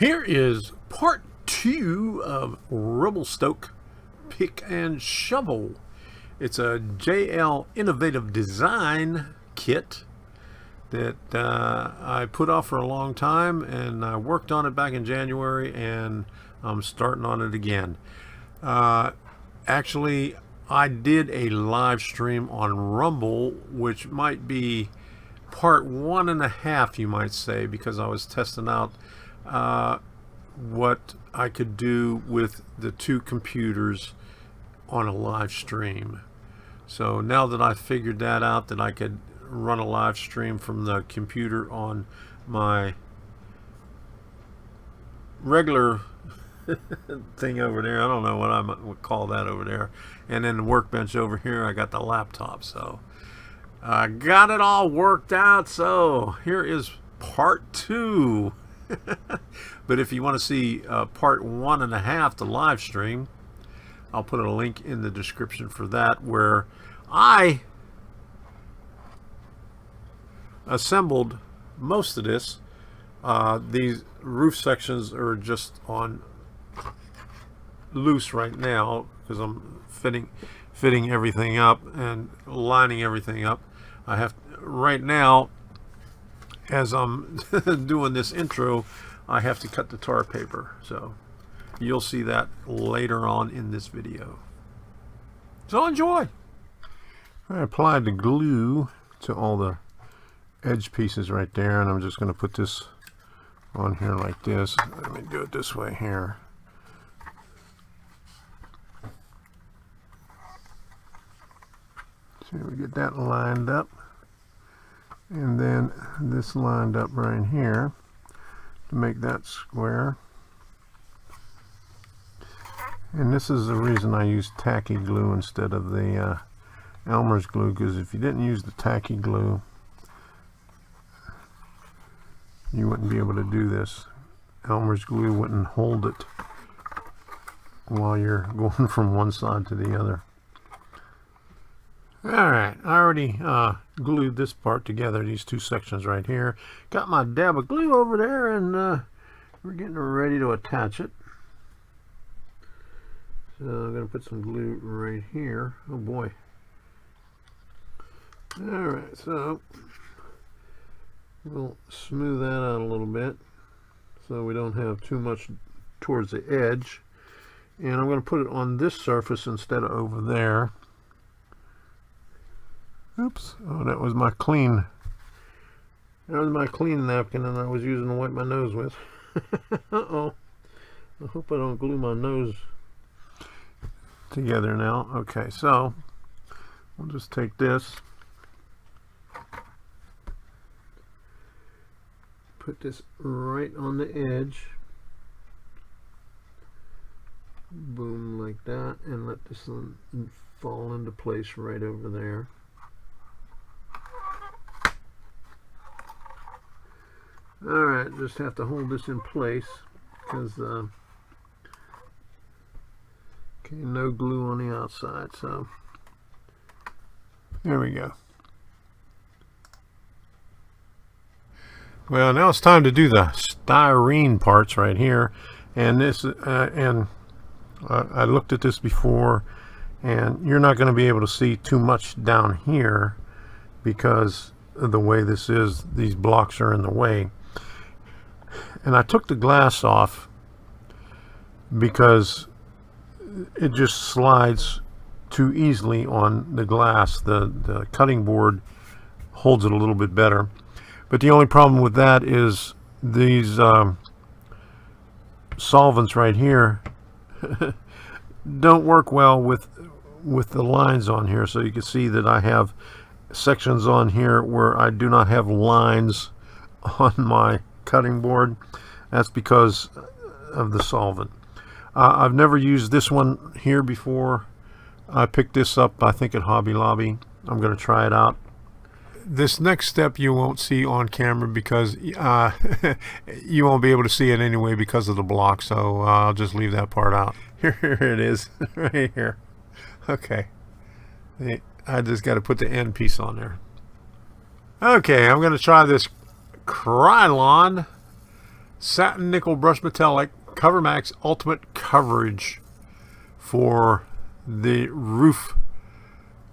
Here is part 2 of Rebelstoke Pick and Shovel. It's a JL Innovative Design kit that I put off for a long time, and I worked on it back in January, and I'm starting on it again. Actually, I did a live stream on Rumble, which might be part 1.5, you might say, because I was testing out what I could do with the two computers on a live stream. So now that I figured that out, that I could run a live stream from the computer on my regular thing over there, I don't know what I would call that over there, and then the workbench over here, I got the laptop. So I got it all worked out. So here is part 2. But if you want to see part 1.5, the live stream, I'll put a link in the description for that, where I assembled most of this. These roof sections are just on loose right now because I'm fitting everything up and lining everything up. I have right now, as I'm doing this intro, I have to cut the tar paper, so you'll see that later on in this video. So enjoy. I applied the glue to all the edge pieces right there, and I'm just going to put this on here like this. Let me do it this way here. So we get that lined up, and then this lined up right here to make that square. And this is the reason I use tacky glue instead of the Elmer's glue, because if you didn't use the tacky glue, you wouldn't be able to do this. Elmer's glue wouldn't hold it while you're going from one side to the other. Alright, I already glued this part together, these two sections right here. Got my dab of glue over there, and we're getting ready to attach it. So I'm going to put some glue right here. Oh boy. Alright, so we'll smooth that out a little bit so we don't have too much towards the edge. And I'm going to put it on this surface instead of over there. Oops. Oh, that was my clean napkin, and I was using to wipe my nose with. Uh-oh. I hope I don't glue my nose together now. Okay, so we'll just take this, put this right on the edge, boom, like that, and let this one fall into place right over there. Alright, just have to hold this in place because okay, no glue on the outside, so there we go. Well, now it's time to do the styrene parts right here, and this I looked at this before, and you're not going to be able to see too much down here because of the way this is. These blocks are in the way. And I took the glass off because it just slides too easily on the glass. The cutting board holds it a little bit better. But the only problem with that is these solvents right here don't work well with the lines on here. So you can see that I have sections on here where I do not have lines on my cutting board. That's because of the solvent. I've never used this one here before. I picked this up, I think, at Hobby Lobby. I'm going to try it out. This next step you won't see on camera because you won't be able to see it anyway because of the block, so I'll just leave that part out. Here it is, right here. Okay, I just got to put the end piece on there. Okay, I'm going to try this Krylon Satin Nickel Brushed Metallic CoverMax Ultimate Coverage for the roof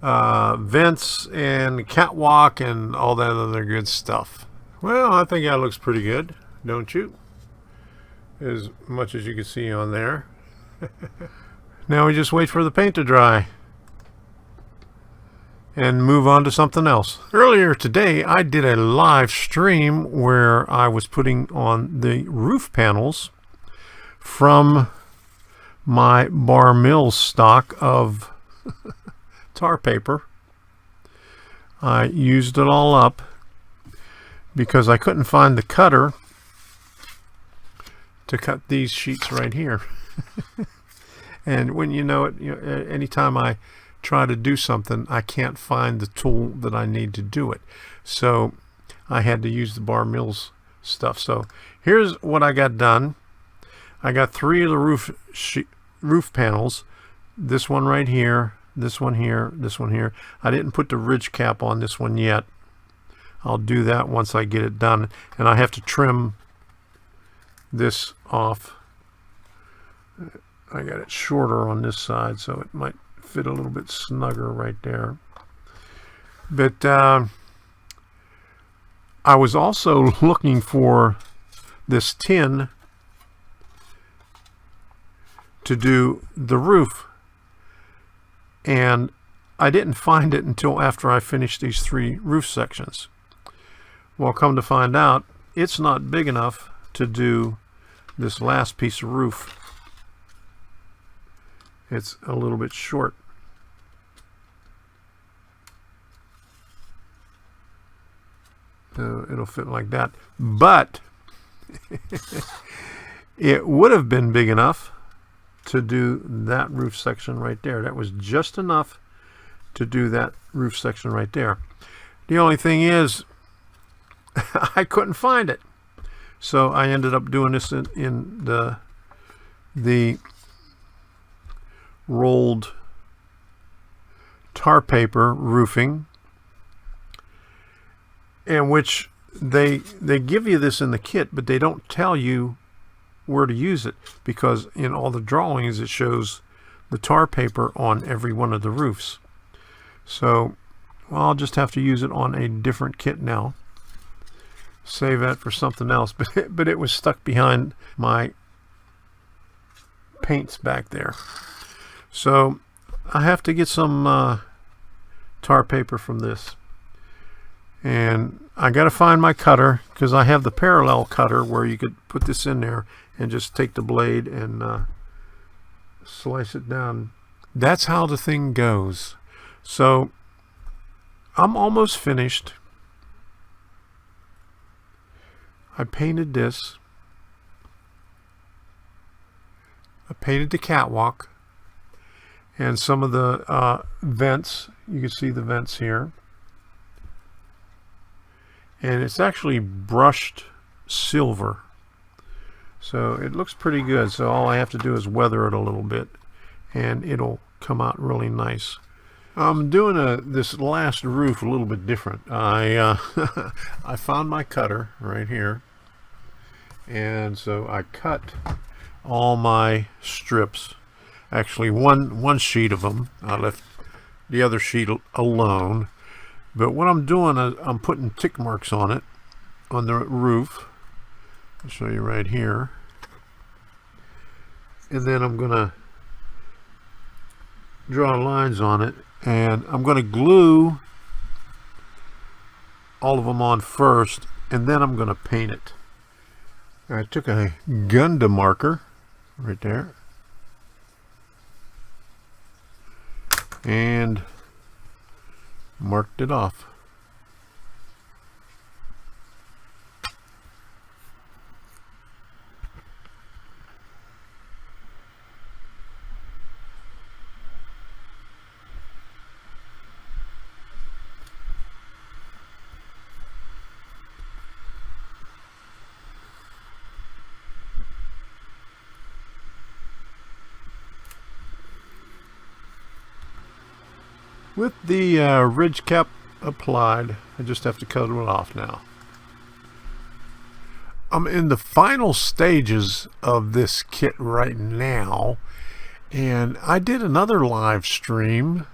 vents and catwalk and all that other good stuff. Well, I think that looks pretty good, don't you? As much as you can see on there. Now we just wait for the paint to dry and move on to something else. Earlier today I did a live stream where I was putting on the roof panels from my Bar Mills stock of tar paper. I used it all up because I couldn't find the cutter to cut these sheets right here. And when you know it, anytime I try to do something, I can't find the tool that I need to do it. So I had to use the Bar Mills stuff. So here's what I got done. I got 3 of the roof panels. This one right here, this one here, this one here. I didn't put the ridge cap on this one yet. I'll do that once I get it done. And I have to trim this off. I got it shorter on this side, so it might fit a little bit snugger right there. But I was also looking for this tin to do the roof, and I didn't find it until after I finished these 3 roof sections. Well, come to find out, it's not big enough to do this last piece of roof. It's a little bit short. So it'll fit like that. But it would have been big enough to do that roof section right there. That was just enough to do that roof section right there. The only thing is, I couldn't find it. So I ended up doing this in the rolled tar paper roofing, in which they give you this in the kit, but they don't tell you where to use it, because in all the drawings it shows the tar paper on every one of the roofs. So well, I'll just have to use it on a different kit now. Save that for something else. But it was stuck behind my paints back there. So I have to get some tar paper from this. And I got to find my cutter, because I have the parallel cutter where you could put this in there and just take the blade and slice it down. That's how the thing goes. So I'm almost finished. I painted this. I painted the catwalk and some of the vents. You can see the vents here. And it's actually brushed silver. So it looks pretty good. So all I have to do is weather it a little bit and it'll come out really nice. I'm doing this last roof a little bit different. I I found my cutter right here, and so I cut all my strips. Actually, one sheet of them. I left the other sheet alone. But what I'm doing is I'm putting tick marks on it, on the roof. I'll show you right here. And then I'm gonna draw lines on it, and I'm going to glue all of them on first, and then I'm going to paint it. I took a Gundam marker right there and marked it off. With the ridge cap applied, I just have to cut it off now. I'm in the final stages of this kit right now, and I did another live stream,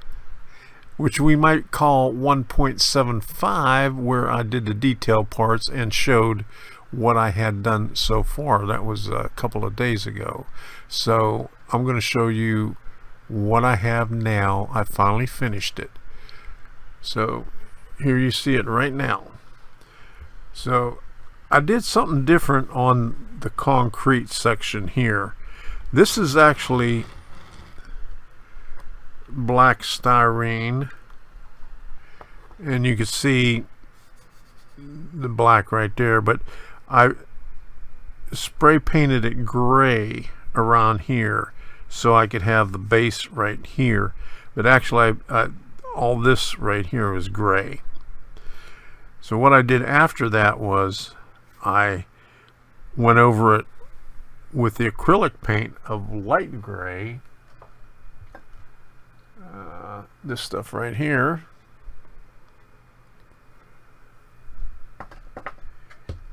which we might call 1.75, where I did the detail parts and showed what I had done so far. That was a couple of days ago. So I'm going to show you what I have now. I finally finished it. So here you see it right now. So I did something different on the concrete section here. This is actually black styrene, and you can see the black right there, but I spray painted it gray around here so I could have the base right here, but actually all this right here was gray. So what I did after that was I went over it with the acrylic paint of light gray, this stuff right here,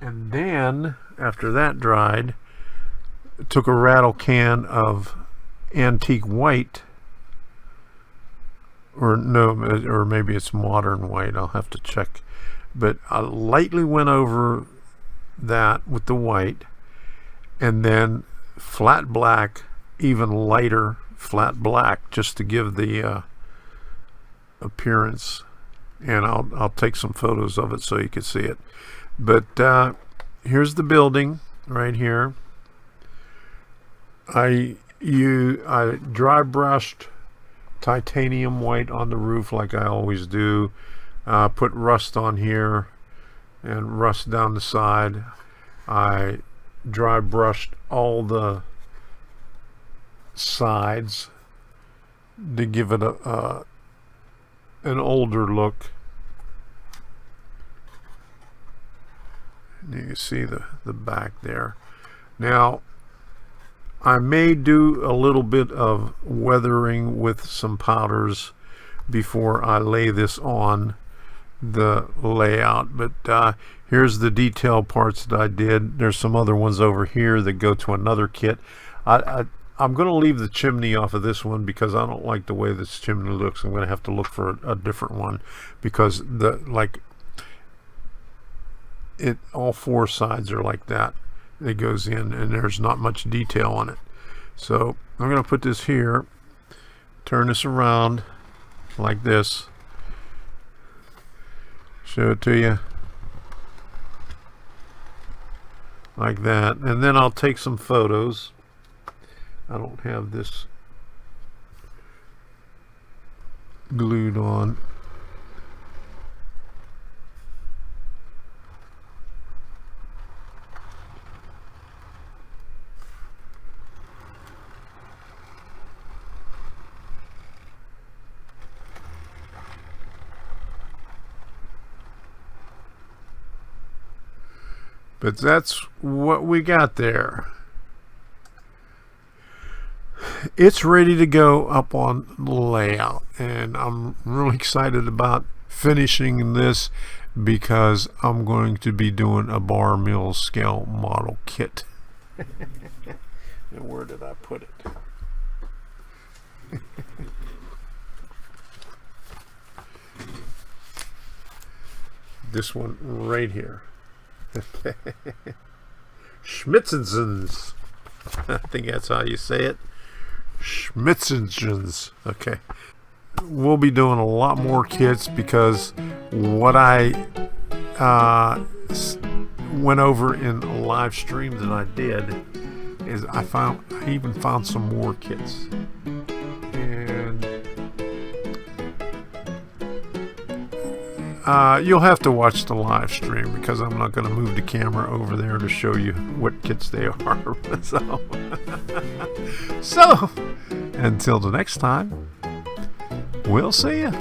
and then after that dried, took a rattle can of antique white, or no, or maybe it's modern white, I'll have to check, but I lightly went over that with the white, and then flat black, even lighter flat black, just to give the appearance. And I'll take some photos of it so you can see it. But here's the building right here. I dry brushed titanium white on the roof like I always do. Put rust on here and rust down the side. I dry brushed all the sides to give it an older look. You can see the back there. Now I may do a little bit of weathering with some powders before I lay this on the layout, but here's the detail parts that I did. There's some other ones over here that go to another kit. I'm going to leave the chimney off of this one because I don't like the way this chimney looks. I'm going to have to look for a different one because all four sides are like that. It goes in and there's not much detail on it. So I'm going to put this here, turn this around like this, show it to you like that, and then I'll take some photos. I don't have this glued on. But that's what we got there. It's ready to go up on the layout, and I'm really excited about finishing this because I'm going to be doing a bar mill scale model kit. And where did I put it? This one right here. Schmitzensens. I think that's how you say it. Schmitzensens. Okay. We'll be doing a lot more kits because what I went over in a live stream that I did is I even found some more kits. And you'll have to watch the live stream because I'm not going to move the camera over there to show you what kits they are. So until the next time, we'll see you.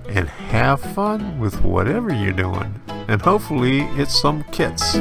And have fun with whatever you're doing. And hopefully it's some kits.